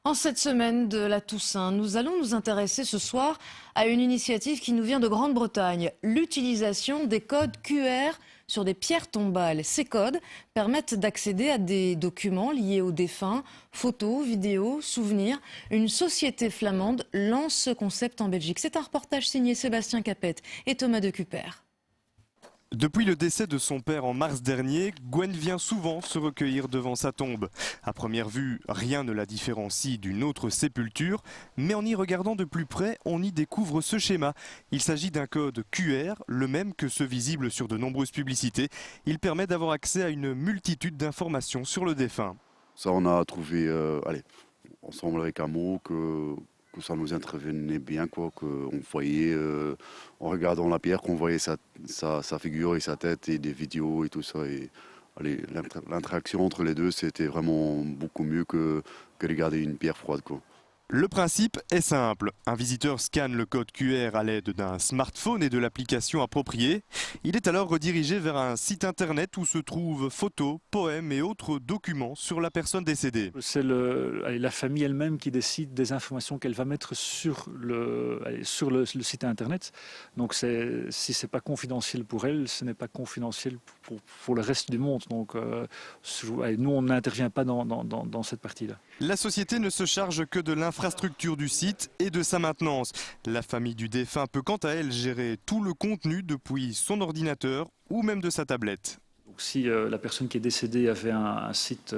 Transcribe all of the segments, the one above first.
En cette semaine de la Toussaint, nous allons nous intéresser ce soir à une initiative qui nous vient de Grande-Bretagne, l'utilisation des codes QR sur des pierres tombales. Ces codes permettent d'accéder à des documents liés aux défunts, photos, vidéos, souvenirs. Une société flamande lance ce concept en Belgique. C'est un reportage signé Sébastien Capet et Thomas de Cuper. Depuis le décès de son père en mars dernier, Gwen vient souvent se recueillir devant sa tombe. À première vue, rien ne la différencie d'une autre sépulture, mais en y regardant de plus près, on y découvre ce schéma. Il s'agit d'un code QR, le même que ceux visibles sur de nombreuses publicités. Il permet d'avoir accès à une multitude d'informations sur le défunt. Ça, on a trouvé, ensemble avec Amo, que ça nous intervenait bien, quoi, qu'on voyait, en regardant la pierre, qu'on voyait sa figure et sa tête et des vidéos et tout ça. Et allez, l'interaction entre les deux, c'était vraiment beaucoup mieux que regarder une pierre froide, quoi. Le principe est simple. Un visiteur scanne le code QR à l'aide d'un smartphone et de l'application appropriée. Il est alors redirigé vers un site internet où se trouvent photos, poèmes et autres documents sur la personne décédée. C'est la famille elle-même qui décide des informations qu'elle va mettre sur le site internet. Donc si ce n'est pas confidentiel pour elle, ce n'est pas confidentiel pour le reste du monde. Donc nous, on n'intervient pas dans cette partie-là. La société ne se charge que de l'infrastructure du site et de sa maintenance. La famille du défunt peut quant à elle gérer tout le contenu depuis son ordinateur ou même de sa tablette. Donc, si la personne qui est décédée avait un site,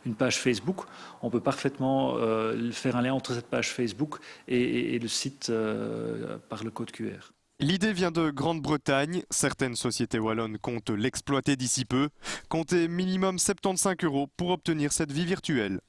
une page Facebook, on peut parfaitement faire un lien entre cette page Facebook et le site par le code QR. L'idée vient de Grande-Bretagne. Certaines sociétés wallonnes comptent l'exploiter d'ici peu. Comptez minimum 75 € pour obtenir cette vie virtuelle.